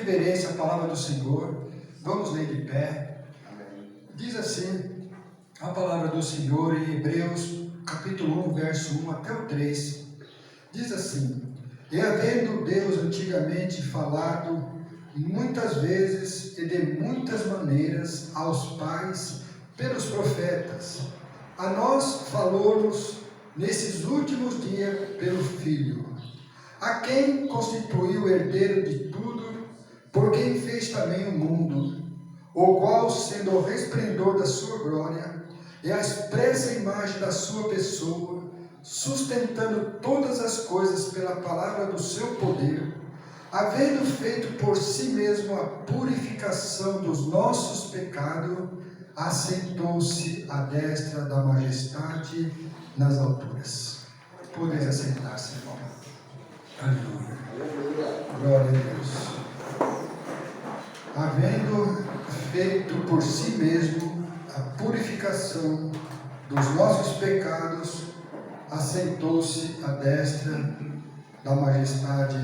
reverência à palavra do Senhor. Vamos ler de pé. Diz assim a palavra do Senhor em Hebreus, capítulo 1, verso 1 até o 3. Diz assim: E havendo Deus antigamente falado muitas vezes e de muitas maneiras aos pais pelos profetas, a nós falou-nos nesses últimos dias pelo Filho, a quem constituiu herdeiro de tudo, por quem fez também o mundo, o qual, sendo o resplendor da sua glória e a expressa imagem da sua pessoa, sustentando todas as coisas pela palavra do seu poder, havendo feito por si mesmo a purificação dos nossos pecados, assentou-se à destra da majestade nas alturas. Podeis assentar-se, irmão. Aleluia. Glória a Deus. Havendo feito por si mesmo a purificação dos nossos pecados, assentou-se à destra da majestade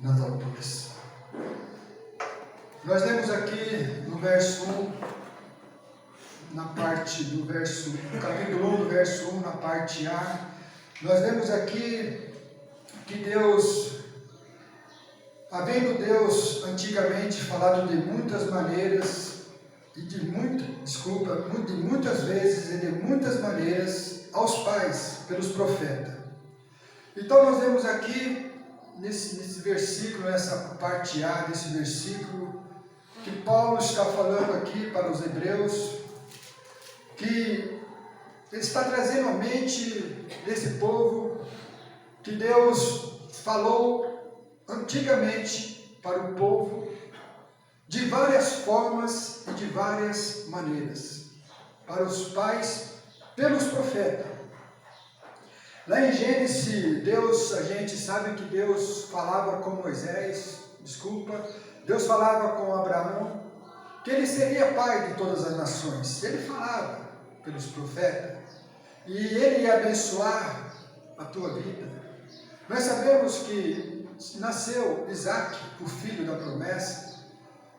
nas alturas. Nós lemos aqui no verso 1, na parte do verso, no capítulo 1 do verso 1, na parte A, nós lemos aqui que Deus, havendo Deus antigamente falado de muitas maneiras, e de muitas vezes e de muitas maneiras aos pais, pelos profetas. Então nós vemos aqui, nesse versículo, nessa parte A desse versículo, que Paulo está falando aqui para os hebreus, que ele está trazendo à mente desse povo que Deus falou antigamente para o povo de várias formas e de várias maneiras, para os pais, pelos profetas. Lá em Gênesis, a gente sabe que Deus falava com Moisés, Deus falava com Abraão, que ele seria pai de todas as nações. Ele falava pelos profetas, e ele ia abençoar a tua vida. Nós sabemos que nasceu Isaac, o filho da promessa,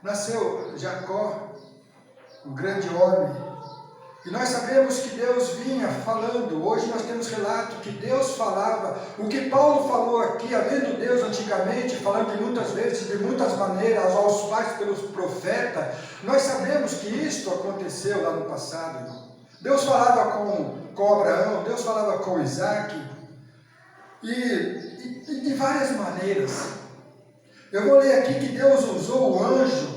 nasceu Jacó, o grande homem, e nós sabemos que Deus vinha falando. Hoje nós temos relato que Deus falava, o que Paulo falou aqui, havendo Deus antigamente, falando de muitas vezes, de muitas maneiras, aos pais pelos profetas. Nós sabemos que isto aconteceu lá no passado, irmão. Deus falava com Abraão, Deus falava com Isaac, e de várias maneiras. Eu vou ler aqui que Deus usou o anjo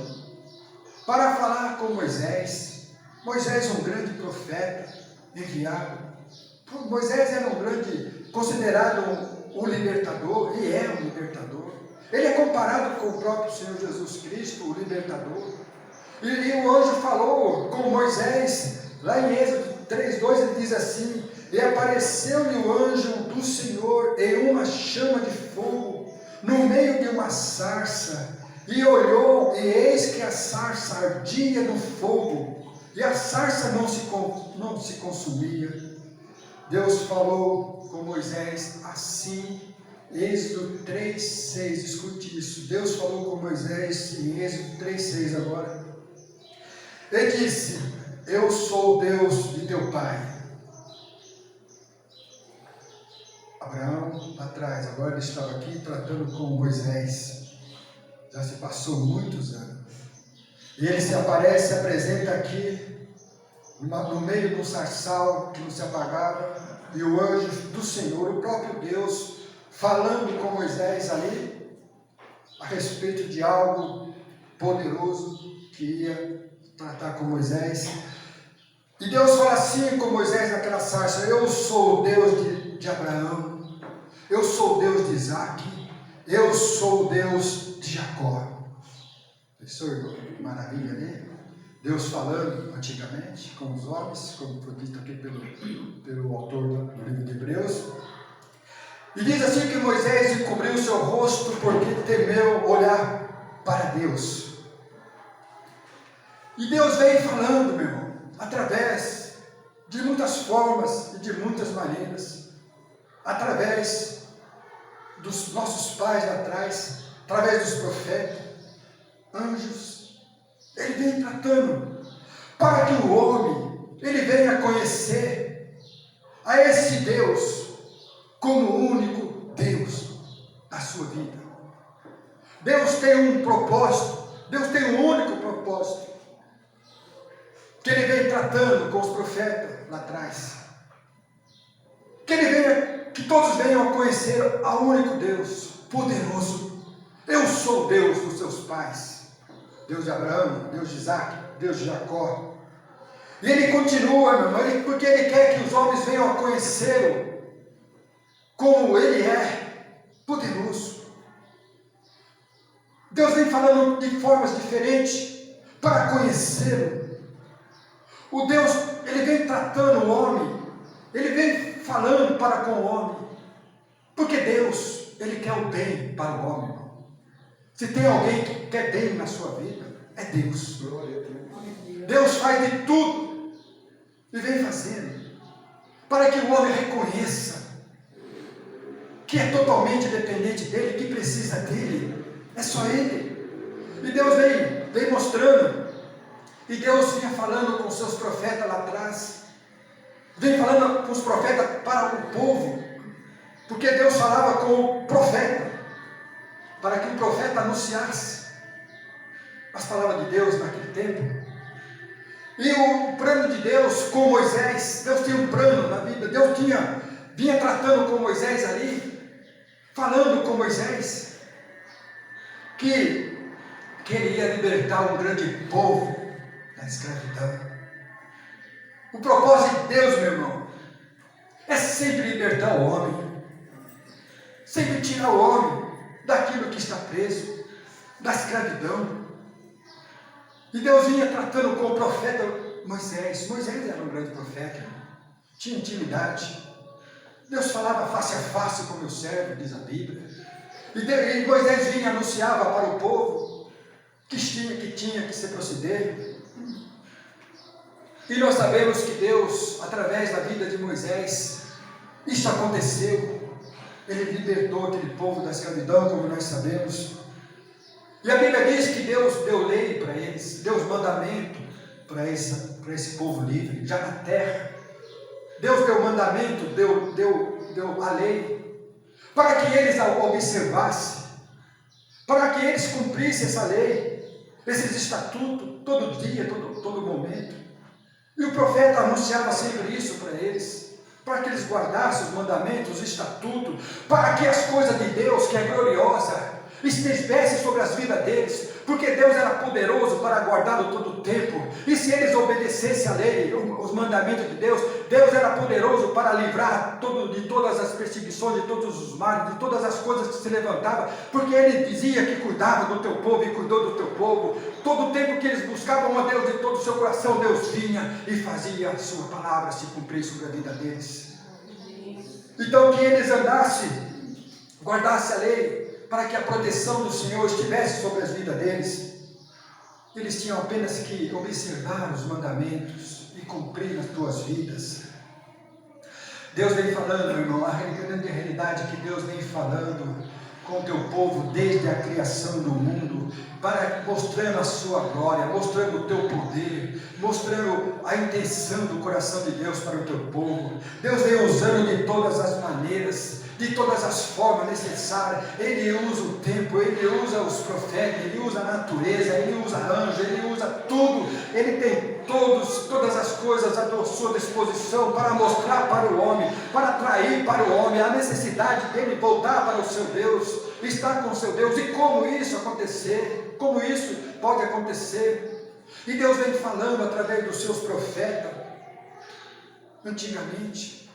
para falar com Moisés. Moisés, um grande profeta enviado. Moisés era considerado um libertador, e é um libertador. Ele é comparado com o próprio Senhor Jesus Cristo, o libertador. E o anjo falou com Moisés, lá em Êxodo 3:2, ele diz assim: E apareceu-lhe o anjo do Senhor em uma chama de fogo, no meio de uma sarça, e olhou, e eis que a sarça ardia no fogo, e a sarça não se consumia. Deus falou com Moisés assim, Êxodo 3:6, escute isso. Deus falou com Moisés em Êxodo 3:6 agora. Ele disse: Eu sou o Deus de teu pai. Abraão lá atrás, agora ele estava aqui tratando com Moisés. Já se passou muitos anos. E ele se apresenta aqui, no meio de um sarçal que não se apagava, e o anjo do Senhor, o próprio Deus, falando com Moisés ali, a respeito de algo poderoso que ia tratar com Moisés. E Deus fala assim com Moisés naquela sarça: Eu sou o Deus de Abraão, eu sou o Deus de Isaac, eu sou o Deus de Jacó. Pensou, irmão? Maravilha ali. Deus falando antigamente com os homens, como foi dito aqui pelo autor do livro de Hebreus. E diz assim que Moisés encobriu o seu rosto porque temeu olhar para Deus. E Deus vem falando, meu irmão, através de muitas formas e de muitas maneiras, através dos nossos pais lá atrás, através dos profetas, anjos. Ele vem tratando para que o homem, ele venha conhecer a esse Deus como o único Deus da sua vida. Deus tem um propósito, Deus tem um único propósito, que ele vem tratando com os profetas lá atrás. Que todos venham a conhecer ao único Deus, poderoso. Eu sou o Deus dos seus pais, Deus de Abraão, Deus de Isaac, Deus de Jacó. E ele continua, meu irmão, porque ele quer que os homens venham a conhecê-lo como ele é, poderoso. Deus vem falando de formas diferentes para conhecê-lo. O Deus, ele vem tratando o homem, ele vem falando para com o homem, porque Deus, ele quer o bem para o homem, irmão. Se tem alguém que quer bem na sua vida, é Deus. Deus faz de tudo e vem fazendo para que o homem reconheça que é totalmente dependente dele, que precisa dele, é só ele. E Deus vem mostrando, e Deus vinha falando com seus profetas lá atrás, vem falando com os profetas para o povo, porque Deus falava com o profeta, para que o profeta anunciasse as palavras de Deus naquele tempo. E o plano de Deus com Moisés, Deus tinha um plano na vida, Deus vinha tratando com Moisés ali, falando com Moisés, que queria libertar um grande povo da escravidão. O propósito de Deus, meu irmão, é sempre libertar o homem, sempre tirar o homem daquilo que está preso, da escravidão. E Deus vinha tratando com o profeta Moisés. Moisés era um grande profeta, irmão. Tinha intimidade. Deus falava face a face com o meu servo, diz a Bíblia. E Moisés vinha e anunciava para o povo que tinha que se proceder. E nós sabemos que Deus, através da vida de Moisés, isso aconteceu. Ele libertou aquele povo da escravidão, como nós sabemos. E a Bíblia diz que Deus deu lei para eles, deu os mandamentos para esse povo livre, já na terra. Deus deu o mandamento, deu a lei, para que eles a observassem, para que eles cumprissem essa lei, esses estatutos, todo dia, todo momento. E o profeta anunciava sempre isso para eles, para que eles guardassem os mandamentos, os estatutos, para que as coisas de Deus, que é gloriosa, estivessem sobre as vidas deles, porque Deus era poderoso para guardá-lo todo o tempo. E se eles obedecessem a lei, os mandamentos de Deus, Deus era poderoso para livrar de todas as perseguições, de todos os males, de todas as coisas que se levantavam, porque Ele dizia que cuidava do teu povo e cuidou do teu povo. Todo o tempo que eles buscavam a Deus de todo o seu coração, Deus vinha e fazia a sua palavra se cumprir sobre a vida deles. Então que eles andassem, guardassem a lei, para que a proteção do Senhor estivesse sobre as vidas deles. Eles tinham apenas que observar os mandamentos e cumprir nas suas vidas. Deus vem falando, meu irmão, a grande realidade que Deus vem falando com o teu povo desde a criação do mundo, mostrando a sua glória, mostrando o teu poder, mostrando a intenção do coração de Deus para o teu povo. Deus vem usando de todas as maneiras, de todas as formas necessárias. Ele usa o tempo, Ele usa os profetas, Ele usa a natureza, Ele usa anjos, Ele usa tudo. Ele tem todas as coisas à sua disposição para mostrar para o homem, para atrair para o homem a necessidade dele voltar para o seu Deus, estar com o seu Deus. E como isso acontecer, como isso pode acontecer. E Deus vem falando através dos seus profetas, antigamente.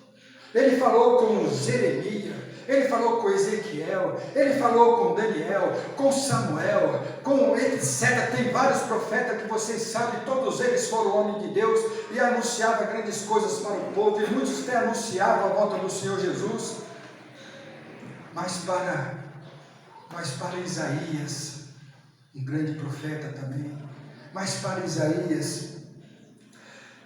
Ele falou com Jeremias, Ele falou com Ezequiel, Ele falou com Daniel, com Samuel, com etc. Tem vários profetas que vocês sabem, todos eles foram homens de Deus e anunciavam grandes coisas para o povo, e muitos até anunciavam a volta do Senhor Jesus. Mas para Isaías, um grande profeta também, mas para Isaías,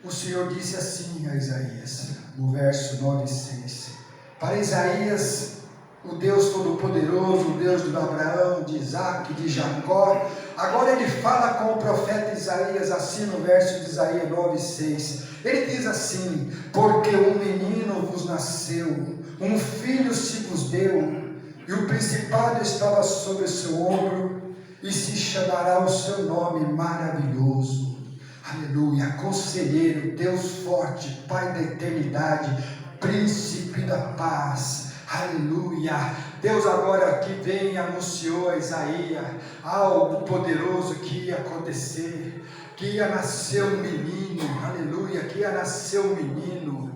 o Senhor disse assim a Isaías, no verso 9 e 6, para Isaías, o Deus Todo-Poderoso, o Deus de Abraão, de Isaac, de Jacó, Agora ele fala com o profeta Isaías, assim no verso de Isaías 9:6. Ele diz assim: porque um menino vos nasceu, um filho se vos deu, e o principado estava sobre o seu ombro, e se chamará o seu nome maravilhoso. Aleluia, conselheiro, Deus forte, Pai da eternidade, príncipe da paz. Aleluia. Deus agora que vem anunciou a Isaías algo poderoso que ia acontecer, que ia nascer um menino, aleluia, que ia nascer um menino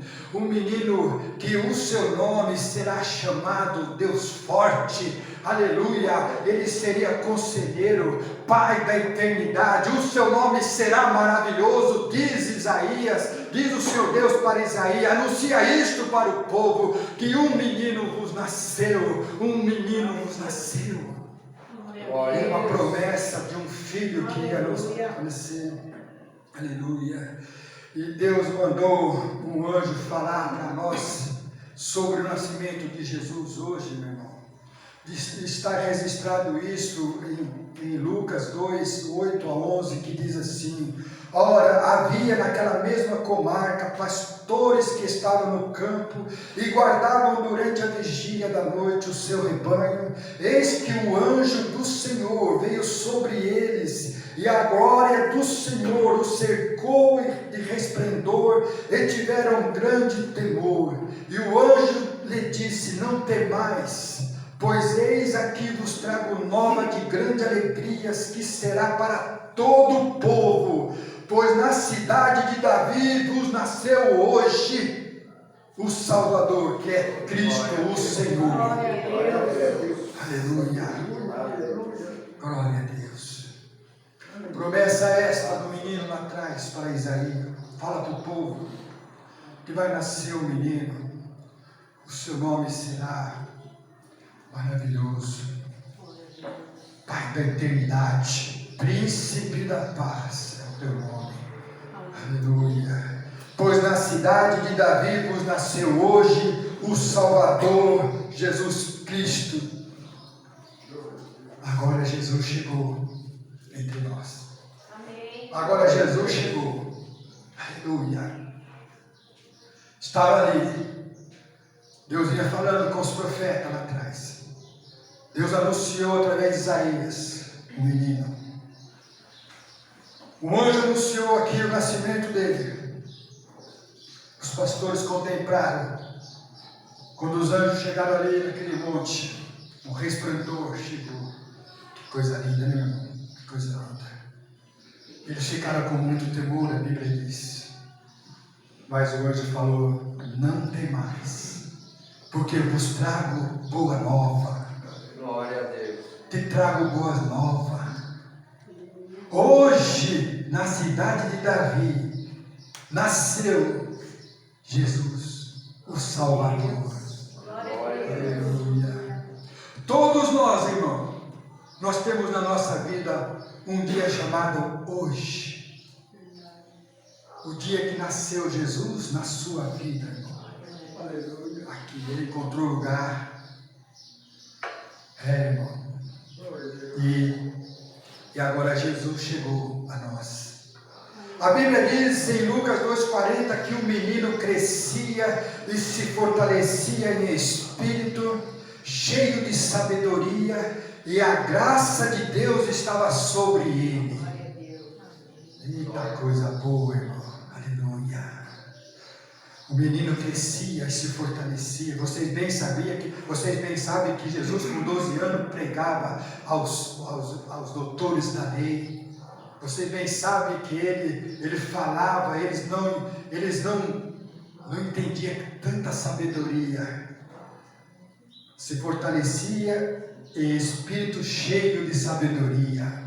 que o seu nome será chamado Deus forte, aleluia, ele seria conselheiro, Pai da eternidade, o seu nome será maravilhoso, diz Isaías, diz o seu Deus para Isaías, anuncia isto para o povo, que um menino vos nasceu, um menino vos nasceu. E uma promessa de um filho que ia nos nascer. Aleluia. E Deus mandou um anjo falar para nós sobre o nascimento de Jesus hoje, meu irmão. Está registrado isso em Lucas 2, 8 a 11, que diz assim: ora, havia naquela mesma comarca pastores que estavam no campo e guardavam durante a vigília da noite o seu rebanho. Eis que o anjo do Senhor veio sobre eles, e a glória do Senhor os cercou de resplendor, e tiveram grande temor. E o anjo lhe disse: não temais, pois eis aqui vos trago nova de grande alegria, que será para todo o povo, pois na cidade de Davi vos nasceu hoje o Salvador, que é Cristo o Senhor. Aleluia. Glória a Deus. Promessa esta do menino lá atrás para Isaías. Fala para o povo que vai nascer um menino, o seu nome será maravilhoso, Pai da eternidade, príncipe da paz, é o teu nome. Aleluia. Pois na cidade de Davi vos nasceu hoje o Salvador, Jesus Cristo. Agora Jesus chegou entre nós. Agora Jesus chegou. Aleluia. Estava ali. Deus ia falando com os profetas lá atrás. Deus anunciou através de Isaías o menino. O anjo anunciou aqui o nascimento dele. Os pastores contemplaram. Quando os anjos chegaram ali naquele monte, o resplendor chegou. Que coisa linda, né, meu irmão? Que coisa linda. Eles ficaram com muito temor, a Bíblia diz. Mas o anjo falou: não temais, porque eu vos trago boa nova. Glória a Deus. Te trago boa nova. Hoje, na cidade de Davi, nasceu Jesus, o Salvador. Aleluia. Todos nós, irmão, nós temos na nossa vida um dia chamado hoje. O dia que nasceu Jesus na sua vida, irmão. Aleluia. Aqui ele encontrou lugar. Irmão. E agora Jesus chegou a nós. A Bíblia diz em Lucas 2,40 que o menino crescia e se fortalecia em espírito, cheio de sabedoria, e a graça de Deus estava sobre ele. Eita coisa boa, irmão. Aleluia. O menino crescia e se fortalecia. Vocês bem sabem que Jesus com 12 anos pregava aos doutores da lei. Vocês bem sabem que ele falava, eles não entendiam tanta sabedoria. Se fortalecia em espírito cheio de sabedoria.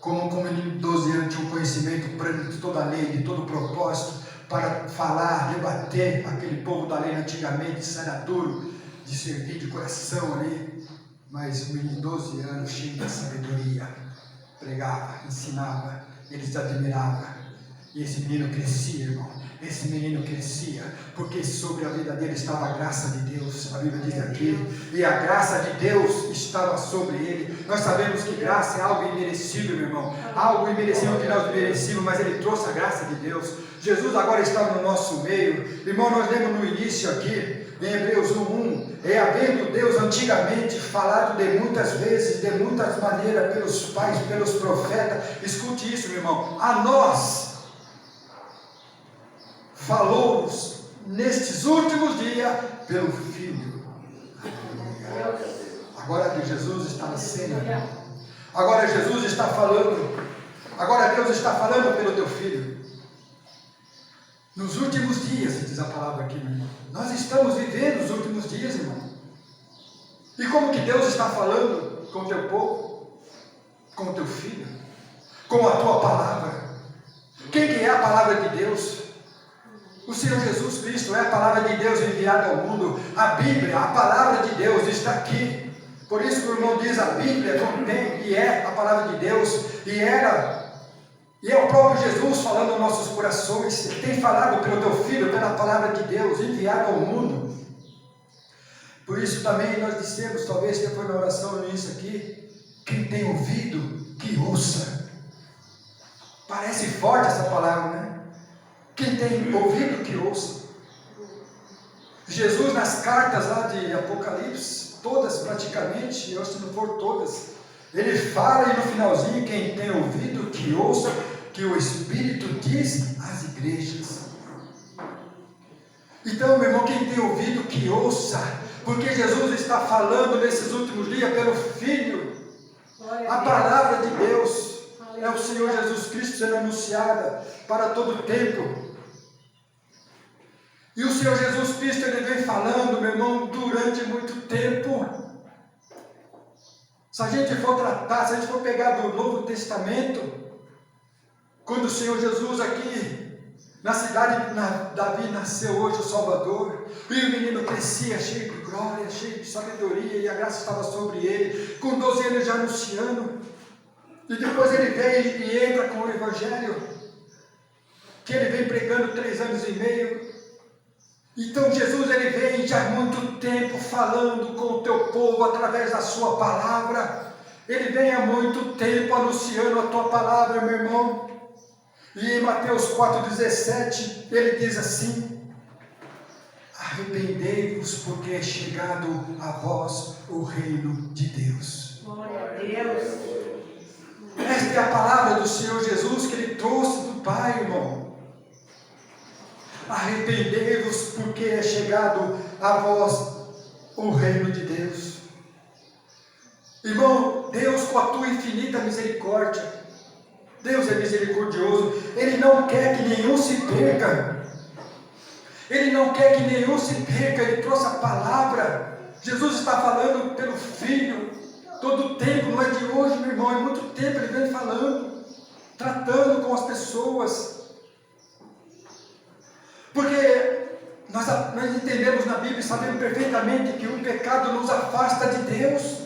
Como um menino de 12 anos tinha um conhecimento pleno de toda a lei, de todo o propósito, para falar, debater aquele povo da lei antigamente, isso era duro de servir de coração ali, mas o menino de 12 anos, cheio de sabedoria, pregava, ensinava, eles admiravam. E esse menino crescia, irmão. Esse menino crescia, porque sobre a vida dele estava a graça de Deus. A Bíblia diz aqui, e a graça de Deus estava sobre ele. Nós sabemos que graça é algo imerecido, meu irmão. Algo imerecido que nós merecíamos, mas ele trouxe a graça de Deus. Jesus agora estava no nosso meio. Irmão, nós lemos no início aqui, em Hebreus 1:1, havendo Deus antigamente falado de muitas vezes, de muitas maneiras, pelos pais, pelos profetas. Escute isso, meu irmão. A nós falou-nos nestes últimos dias pelo Filho. Agora que Jesus está na cena, agora Jesus está falando, agora Deus está falando pelo teu Filho. Nos últimos dias, diz a palavra aqui, meu irmão. Nós estamos vivendo os últimos dias, irmão. E como que Deus está falando com o teu povo? Com o teu Filho? Com a tua palavra? Quem que é a palavra de Deus? O Senhor Jesus Cristo é a palavra de Deus enviada ao mundo. A Bíblia, a palavra de Deus está aqui. Por isso que o irmão diz, a Bíblia contém e é a palavra de Deus. E é o próprio Jesus falando aos nossos corações. Ele tem falado pelo teu Filho, pela palavra de Deus enviada ao mundo. Por isso também nós dissemos, talvez que foi na oração no início aqui, quem tem ouvido, que ouça. Parece forte essa palavra, né? Quem tem ouvido, que ouça. Jesus nas cartas lá de Apocalipse, todas praticamente, eu se não for todas, ele fala e no finalzinho, quem tem ouvido, que ouça, que o Espírito diz às igrejas. Então, meu irmão, quem tem ouvido, que ouça, porque Jesus está falando nesses últimos dias pelo Filho. A palavra de Deus é o Senhor Jesus Cristo sendo anunciada para todo o tempo. E o Senhor Jesus Cristo, ele vem falando, meu irmão, durante muito tempo. Se a gente for tratar, se a gente for pegar do Novo Testamento, quando o Senhor Jesus aqui, na cidade de Davi, nasceu hoje o Salvador, e o menino crescia cheio de glória, cheio de sabedoria, e a graça estava sobre ele, com 12 anos já anunciando, e depois ele vem e entra com o Evangelho, que ele vem pregando 3 anos e meio. Então Jesus, ele vem já há muito tempo falando com o teu povo através da sua palavra. Ele vem há muito tempo anunciando a tua palavra, meu irmão. E em Mateus 4,17 ele diz assim: arrependei-vos, porque é chegado a vós o reino de Deus. Glória a Deus. Esta é a palavra do Senhor Jesus que ele trouxe do Pai, irmão. Arrependei-vos, porque é chegado a vós o reino de Deus. Irmão, Deus, com a tua infinita misericórdia, Deus é misericordioso, Ele não quer que nenhum se perca. Ele não quer que nenhum se perca. Ele trouxe a palavra. Jesus está falando pelo Filho todo o tempo, não é de hoje, meu irmão, é muito tempo ele vem falando, tratando com as pessoas. Porque nós entendemos na Bíblia e sabemos perfeitamente que o pecado nos afasta de Deus,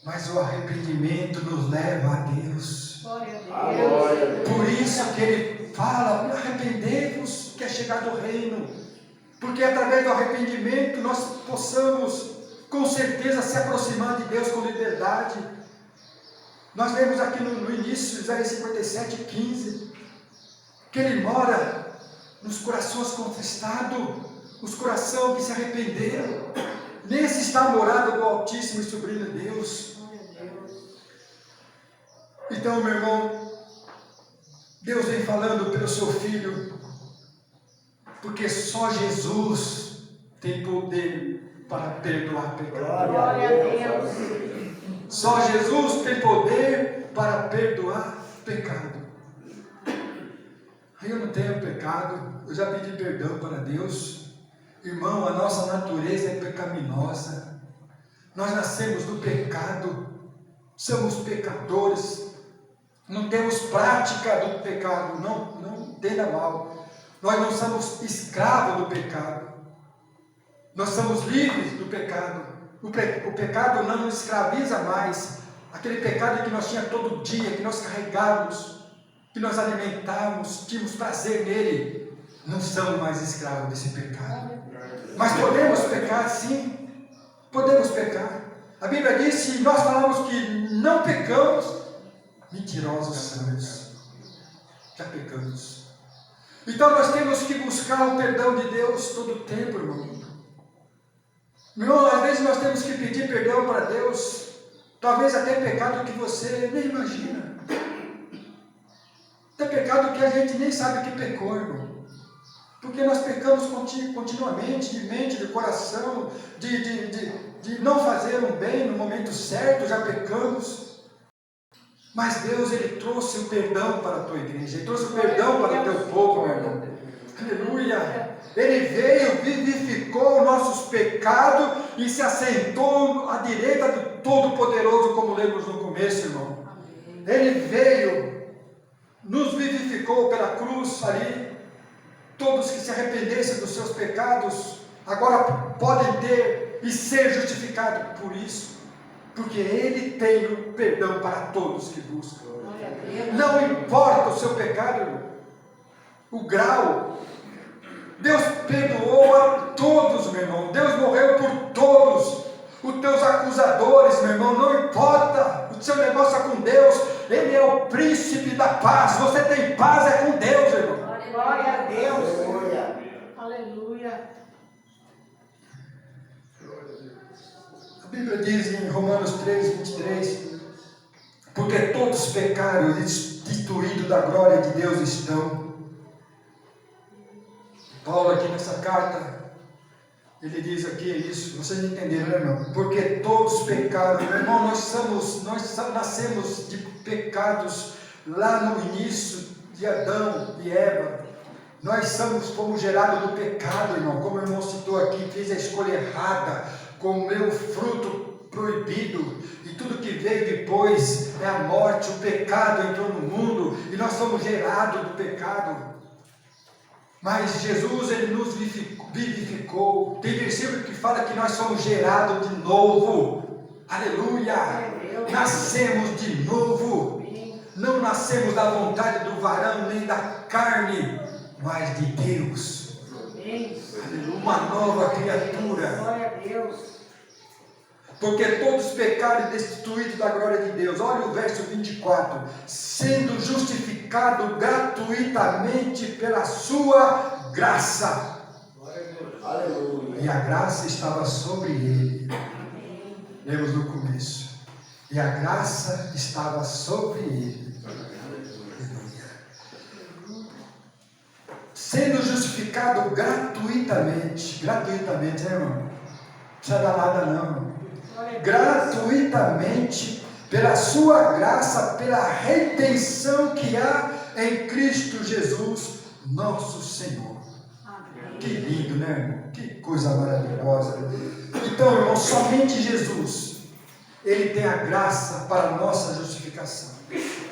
mas o arrependimento nos leva a Deus. Glória a Deus. Por isso que ele fala, arrependei-vos, que é chegado o reino, porque através do arrependimento nós possamos com certeza se aproximar de Deus com liberdade. Nós lemos aqui no início, Isaías 57:15, que ele mora nos corações contristados, os corações que se arrependeram. Nesse está a morada do Altíssimo e Sublime Deus. Então, meu irmão, Deus vem falando pelo seu Filho, porque só Jesus tem poder para perdoar pecado. Glória a Deus. Só Jesus tem poder para perdoar pecado. Eu não tenho pecado, eu já pedi perdão para Deus. Irmão, a nossa natureza é pecaminosa. Nós nascemos do pecado, somos pecadores. Não temos prática do pecado, não entenda mal. Nós não somos escravos do pecado. Nós somos livres do pecado. O pecado não nos escraviza mais. Aquele pecado que nós tínhamos todo dia, que nós carregávamos, que nós alimentamos, tínhamos prazer nele, não somos mais escravos desse pecado. Mas podemos pecar, sim, podemos pecar. A Bíblia diz, se nós falamos que não pecamos, mentirosos somos, já pecamos. Então nós temos que buscar o perdão de Deus todo o tempo, irmão. Meu, às vezes nós temos que pedir perdão para Deus, talvez até pecado que você nem imagina. Até pecado que a gente nem sabe que pecou, irmão. Porque nós pecamos continuamente, de mente, de coração, de não fazer um bem no momento certo, já pecamos. Mas Deus, Ele trouxe o perdão para a tua igreja, Ele trouxe o perdão para o teu povo, meu irmão. Aleluia! Ele veio, vivificou nossos pecados e se assentou à direita do Todo-Poderoso, como lemos no começo, irmão. Ele veio, nos vivificou pela cruz ali. Todos que se arrependessem dos seus pecados, agora podem ter e ser justificados por isso, porque Ele tem o perdão para todos que buscam. Não importa o seu pecado, irmão, o grau. Deus perdoou a todos, meu irmão. Deus morreu por todos. Os teus acusadores, meu irmão, não importa. O seu negócio é com Deus. Ele é o príncipe da paz. Você tem paz, é com Deus, irmão. Glória a Deus. Aleluia. A Bíblia diz em Romanos 3:23, porque todos pecaram e destituídos da glória de Deus estão. Paulo aqui nessa carta, ele diz aqui isso, vocês entenderam, né, irmão? Porque todos pecaram, meu irmão, nós nascemos de pecados lá no início de Adão e Eva. Nós fomos gerados do pecado, irmão, como o irmão citou aqui, fez a escolha errada, comeu o fruto proibido, e tudo que veio depois é a morte, o pecado entrou no mundo, e nós somos gerados do pecado. Mas Jesus, Ele nos vivificou. Tem versículo que fala que nós somos gerados de novo. Aleluia! Nascemos de novo. Não nascemos da vontade do varão, nem da carne, mas de Deus. Aleluia! Uma nova criatura. Glória a Deus. Porque todos pecaram e destituídos da glória de Deus. Olha o verso 24. Sendo justificado gratuitamente pela sua graça. Aleluia. E a graça estava sobre ele. Lemos no começo. E a graça estava sobre ele. Aleluia. Sendo justificado gratuitamente. Gratuitamente, né, irmão? Não precisa dar nada, não, irmão. Gratuitamente, pela sua graça, pela redenção que há em Cristo Jesus, nosso Senhor. Amém. Que lindo, né, irmão? Que coisa maravilhosa. Então, irmão, somente Jesus, Ele tem a graça para a nossa justificação.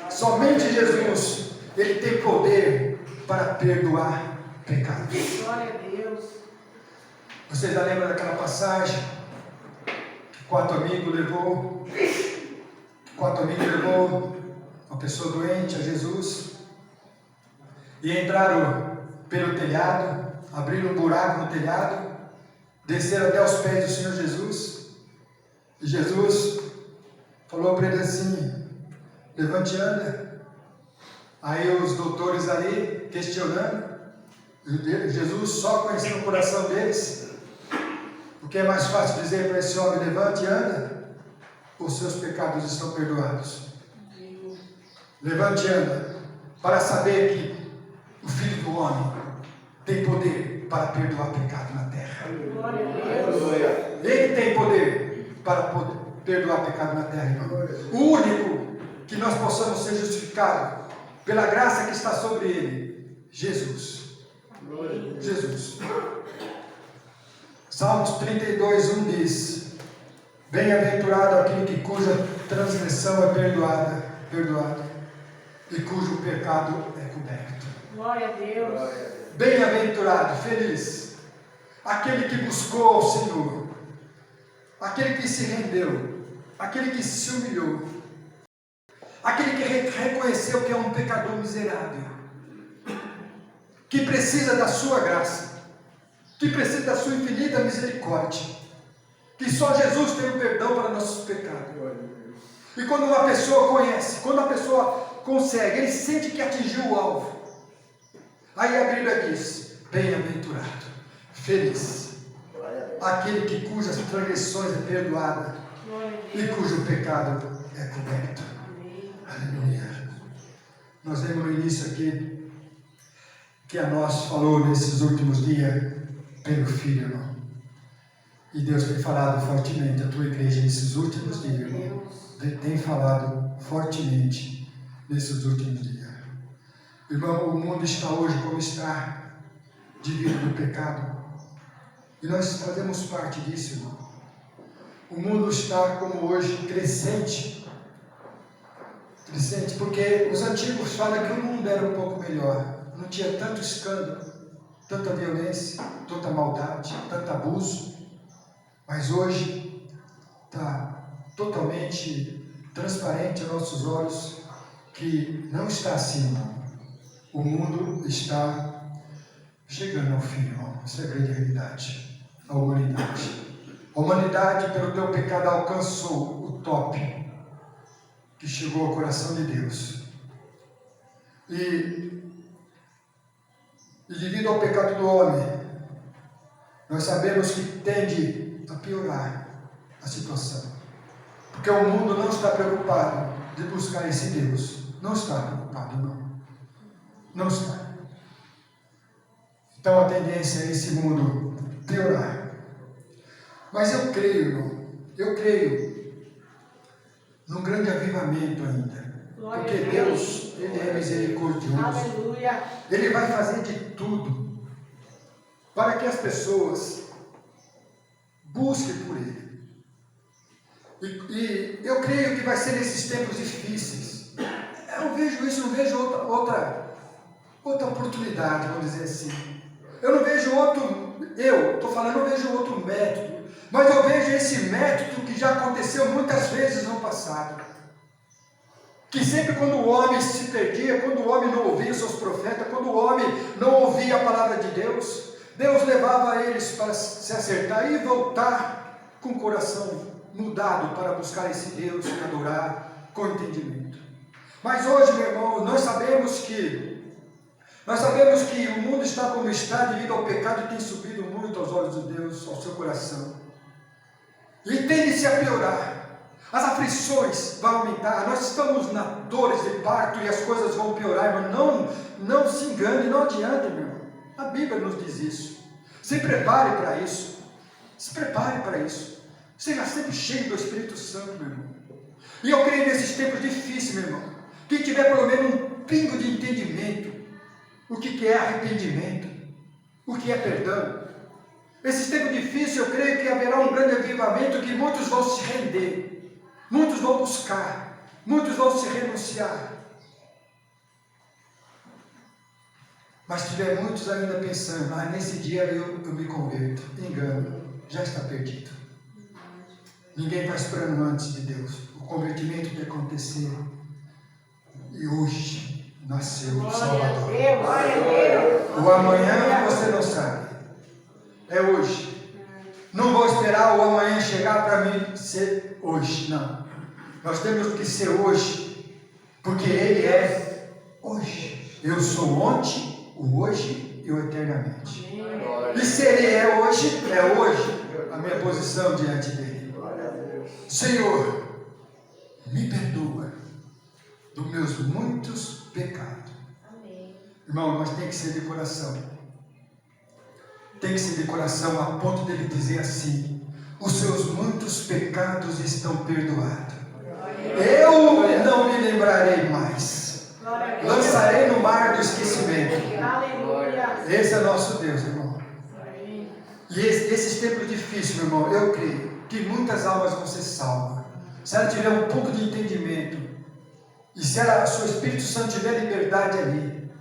Somente Jesus, Ele tem poder para perdoar pecados. Glória a Deus. Vocês já lembram daquela passagem? Quatro amigos levou uma pessoa doente a Jesus e entraram pelo telhado, abriram um buraco no telhado, desceram até os pés do Senhor Jesus, e Jesus falou para ele assim: levante e anda. Aí os doutores ali questionando, Jesus só conhecendo o coração deles. O que é mais fácil dizer para esse homem: levante e anda, os seus pecados estão perdoados. Levante e anda, para saber que o Filho do Homem tem poder para perdoar pecado na terra. Ele tem poder para perdoar pecado na terra, irmão. O único que nós possamos ser justificados pela graça que está sobre ele, Jesus. Jesus. Salmos 32:1 diz: bem-aventurado aquele cuja transgressão é perdoada e cujo pecado é coberto. Glória a Deus. Bem-aventurado, feliz, aquele que buscou ao Senhor, aquele que se rendeu, aquele que se humilhou, aquele que reconheceu que é um pecador miserável, que precisa da sua graça, que precisa da sua infinita misericórdia, que só Jesus tem o perdão para nossos pecados. E quando uma pessoa conhece, quando a pessoa consegue, ele sente que atingiu o alvo. Aí a Bíblia diz: bem-aventurado, feliz, aquele cujas transgressões é perdoada e cujo pecado é coberto. Aleluia. Nós vemos no início aqui que a nós falou nesses últimos dias pelo Filho, irmão. E Deus tem falado fortemente a tua igreja nesses últimos dias, irmão. Tem falado fortemente nesses últimos dias. Irmão, o mundo está hoje como está, devido do pecado. E nós fazemos parte disso, irmão. O mundo está como hoje crescente, porque os antigos falam que o mundo era um pouco melhor. Não tinha tanto escândalo, tanta violência, tanta maldade, tanto abuso. Mas hoje está totalmente transparente aos nossos olhos que não está assim, não. O mundo está chegando ao fim, irmão. Essa é a grande realidade. A humanidade, pelo teu pecado, alcançou o top que chegou ao coração de Deus. E devido ao pecado do homem, nós sabemos que tende a piorar a situação. Porque o mundo não está preocupado de buscar esse Deus. Não está preocupado, não. Não está. Então a tendência é esse mundo piorar. Mas eu creio, irmão, num grande avivamento ainda. Porque Deus, Ele é misericordioso. Aleluia. Ele vai fazer de tudo para que as pessoas busquem por Ele. E eu creio que vai ser nesses tempos difíceis. Eu vejo isso, não vejo outra oportunidade, vamos dizer assim. Eu não vejo não vejo outro método. Mas eu vejo esse método que já aconteceu muitas vezes no passado. Que sempre quando o homem se perdia, quando o homem não ouvia os seus profetas, quando o homem não ouvia a palavra de Deus, Deus levava eles para se acertar e voltar com o coração mudado para buscar esse Deus e adorar com entendimento. Mas hoje, meu irmão, nós sabemos que o mundo está como está devido ao pecado que tem subido muito aos olhos de Deus, ao seu coração. E tende-se a piorar. As aflições vão aumentar. Nós estamos na dores de parto e as coisas vão piorar, irmão. Não se engane, não adianta, meu irmão. A Bíblia nos diz isso. Se prepare para isso. Se prepare para isso. Seja sempre cheio do Espírito Santo, meu irmão. E eu creio nesses tempos difíceis, meu irmão. Quem tiver pelo menos um pingo de entendimento, o que é arrependimento, o que é perdão. Esses tempos difíceis, eu creio que haverá um grande avivamento, que muitos vão se render, muitos vão buscar, muitos vão se renunciar. Mas tiver muitos ainda pensando: nesse dia eu me converto. Engano, já está perdido. Ninguém está esperando antes de Deus. O convertimento tem que acontecer. E hoje nasceu o Salvador. O amanhã você não sabe. É hoje. Não vou esperar o amanhã chegar para mim ser hoje. Não. Nós temos que ser hoje. Porque Ele é hoje. Eu sou ontem, o hoje e o eternamente. E se Ele é hoje a minha posição diante dEle. Senhor, me perdoa dos meus muitos pecados. Irmão, mas tem que ser de coração. Tem que ser de coração a ponto dele dizer assim: os seus muitos pecados estão perdoados. Eu não me lembrarei mais. Lançarei no mar do esquecimento. Esse é nosso Deus, irmão. E esses tempos difíceis, meu irmão, eu creio que muitas almas vão ser salvas. Se ela tiver um pouco de entendimento, e se o seu Espírito Santo tiver liberdade ali,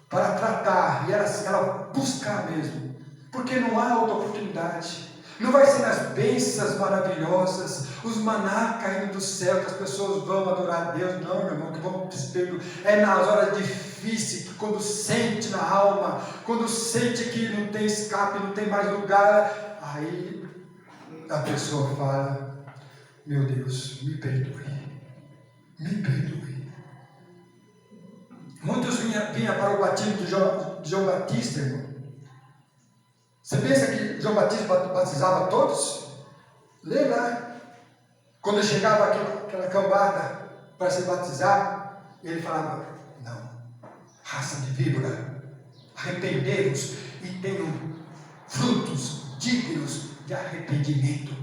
para tratar, e ela buscar mesmo, porque não há outra oportunidade. Não vai ser nas bênçãos maravilhosas, os maná caindo do céu, que as pessoas vão adorar a Deus. Não, meu irmão, que vão perder. É nas horas difíceis, quando sente na alma, quando sente que não tem escape, não tem mais lugar, aí a pessoa fala: meu Deus, me perdoe, me perdoe. Muitos vinham para o batismo de João Batista, irmão. Você pensa que João Batista batizava todos? Lê lá. Quando chegava aquela cambada para se batizar, ele falava: não, raça de víbora, arrependei-vos e tenham frutos dignos de arrependimento.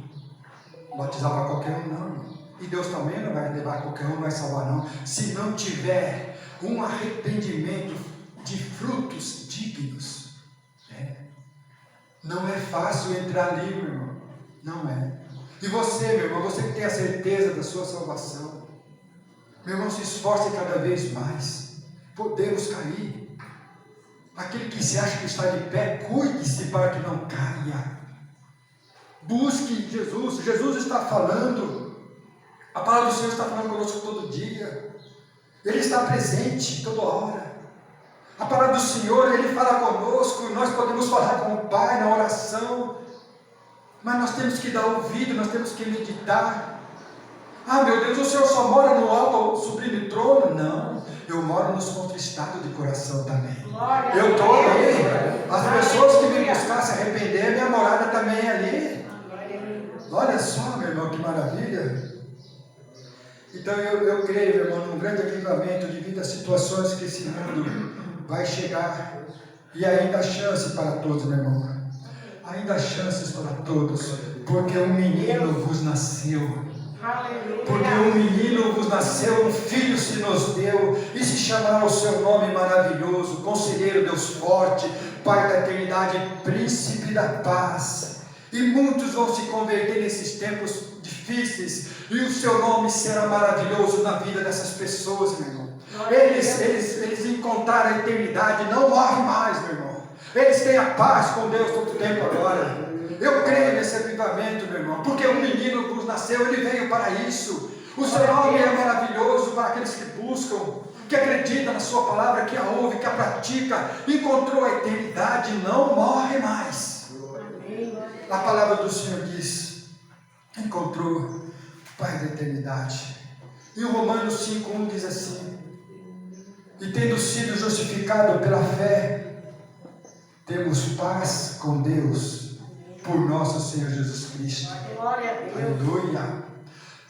Não batizava qualquer um, não. E Deus também não vai levar qualquer um, não vai salvar, não. Se não tiver um arrependimento de frutos dignos. Não é fácil entrar ali, meu irmão. Não é. E você, meu irmão, você que tem a certeza da sua salvação, meu irmão, se esforce cada vez mais. Podemos cair. Aquele que se acha que está de pé, cuide-se para que não caia. Busque Jesus. Jesus está falando. A palavra do Senhor está falando conosco todo dia. Ele está presente toda hora. A palavra do Senhor, Ele fala conosco, nós podemos falar com o Pai na oração, mas nós temos que dar ouvido, nós temos que meditar. Ah, meu Deus, o Senhor só mora no alto, sublime trono? Não, eu moro nos contristados de coração também. Eu estou ali. As pessoas que me buscar se arrepender, minha morada também é ali. Olha só, meu irmão, que maravilha. Então eu creio, meu irmão, num grande avivamento devido às situações que esse mundo vai chegar. E ainda há chance para todos, meu irmão. Ainda há chances para todos. Porque um menino vos nasceu. Porque um menino vos nasceu, um filho se nos deu. E se chamará o seu nome maravilhoso, Conselheiro, Deus forte, Pai da eternidade, Príncipe da paz. E muitos vão se converter nesses tempos difíceis. E o seu nome será maravilhoso na vida dessas pessoas, meu irmão. Eles encontraram a eternidade, não morrem mais, meu irmão. Eles têm a paz com Deus todo o tempo agora. Eu creio nesse avivamento, meu irmão, porque um menino vos nasceu, ele veio para isso. O seu nome é maravilhoso para aqueles que buscam, que acreditam na sua palavra, que a ouve, que a pratica. Encontrou a eternidade, não morre mais. A palavra do Senhor diz: encontrou o Pai da eternidade. E o Romanos 5:1 diz assim: e tendo sido justificado pela fé, temos paz com Deus, por nosso Senhor Jesus Cristo. Glória a Deus. Aleluia.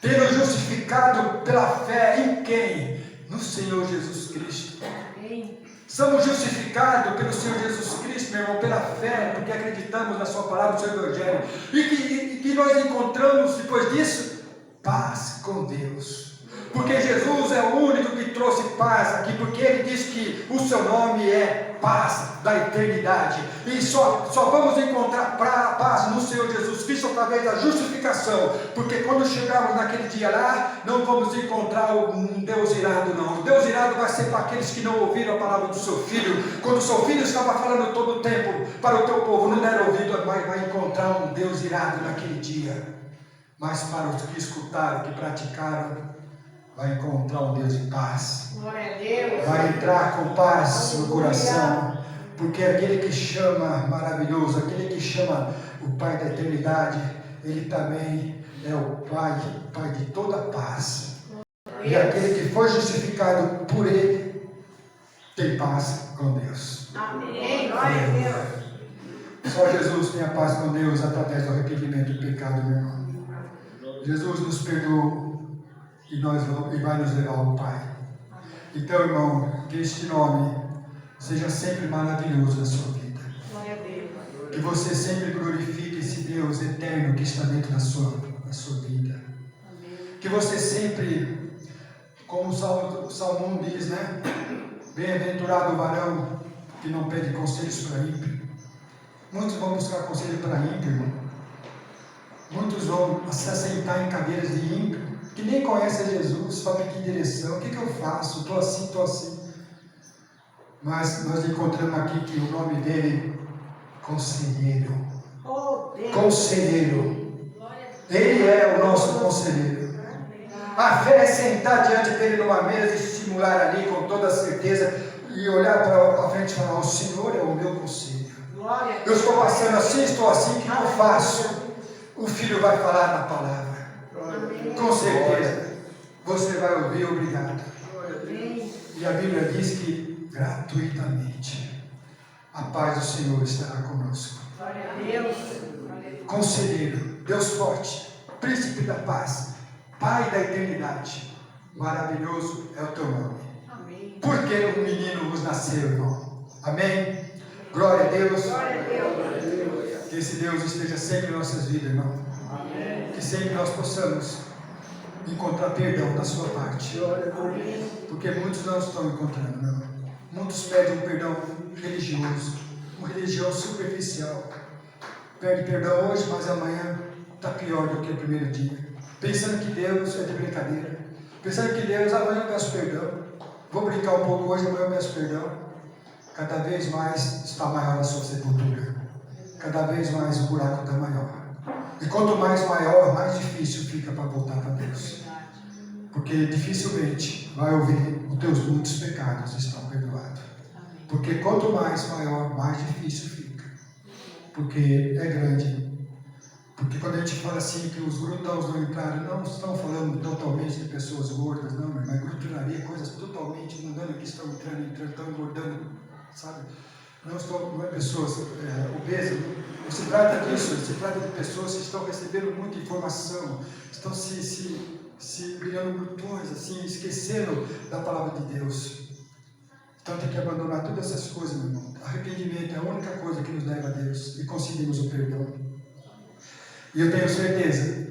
Tendo justificado pela fé em quem? No Senhor Jesus Cristo. Amém. Somos justificados pelo Senhor Jesus Cristo, meu irmão, pela fé, porque acreditamos na sua palavra, no seu Evangelho. E que nós encontramos depois disso paz com Deus. Porque Jesus é o único que trouxe paz aqui, porque Ele diz que o seu nome é paz da eternidade. E só vamos encontrar paz no Senhor Jesus Cristo através da justificação. Porque quando chegarmos naquele dia lá, não vamos encontrar um Deus irado, não. O Deus irado vai ser para aqueles que não ouviram a palavra do seu Filho. Quando o seu Filho estava falando todo o tempo para o teu povo, não deram ouvido, vai encontrar um Deus irado naquele dia. Mas para os que escutaram, que praticaram, vai encontrar um Deus de paz. Glória a Deus. Vai entrar com paz no coração. Porque aquele que chama maravilhoso, aquele que chama o Pai da eternidade, Ele também é o Pai de toda paz. E aquele que foi justificado por Ele tem paz com Deus. Amém. Glória a Deus. Só Jesus tem a paz com Deus através do arrependimento do pecado, meu irmão. Jesus nos perdoou e vai nos levar ao Pai. Então, irmão, que este nome seja sempre maravilhoso na sua vida. Glória a Deus. Que você sempre glorifique esse Deus eterno que está dentro da sua vida. Amém. Que você sempre, como o Salmo 1 diz, né? Bem-aventurado o varão que não pede conselhos para ímpio. Muitos vão buscar conselho para ímpio, irmão. Muitos vão se assentar em cadeiras de ímpio, que nem conhecem Jesus, para pedir direção. O que eu faço? Estou assim, estou assim. Mas nós encontramos aqui que o nome dele, Conselheiro, Oh, Deus. Conselheiro. Ele é o nosso conselheiro. A fé é sentar diante dele numa mesa e estimular ali com toda certeza e olhar para frente e falar: o Senhor é o meu conselho. Glória. Eu estou passando assim, estou assim, o que eu faço? O Filho vai falar na palavra. Com certeza. Você vai ouvir, obrigado. Amém. E a Bíblia diz que gratuitamente a paz do Senhor estará conosco. Glória a Deus. Conselheiro, Deus forte, príncipe da paz, Pai da eternidade, maravilhoso é o teu nome. Amém. Porque um menino vos nasceu, irmão. Amém? Glória a Deus. Glória a Deus. Que esse Deus esteja sempre em nossas vidas, irmão. Amém. Que sempre nós possamos encontrar perdão da sua parte. Amém. Porque muitos não estão encontrando, não. Muitos pedem um perdão religioso, uma religião superficial. Pede perdão hoje, mas amanhã está pior do que o primeiro dia. Pensando que Deus é de brincadeira. Pensando que Deus, amanhã eu peço perdão. Vou brincar um pouco hoje, amanhã eu peço perdão. Cada vez mais está maior a sua sepultura. Cada vez mais o buraco está maior. E quanto mais maior, mais difícil fica para voltar para Deus. Porque dificilmente vai ouvir: os teus muitos pecados estão perdoados. Porque quanto mais maior, mais difícil fica. Porque é grande. Porque quando a gente fala assim que os glutões não entraram, não estão falando totalmente de pessoas gordas, não, mas glutonaria, coisas totalmente mundanas que estão entrando, estão engordando, sabe? Não é pessoas obesas, não se trata disso, se trata de pessoas que estão recebendo muita informação, estão se virando glutões, assim, esquecendo da palavra de Deus. Então tem que abandonar todas essas coisas, meu irmão. Arrependimento é a única coisa que nos leva a Deus e conseguimos o perdão. E eu tenho certeza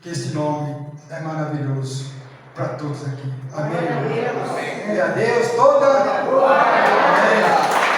que esse nome é maravilhoso para todos aqui. Amém? Glória a Deus. E a Deus toda a glória. Amém.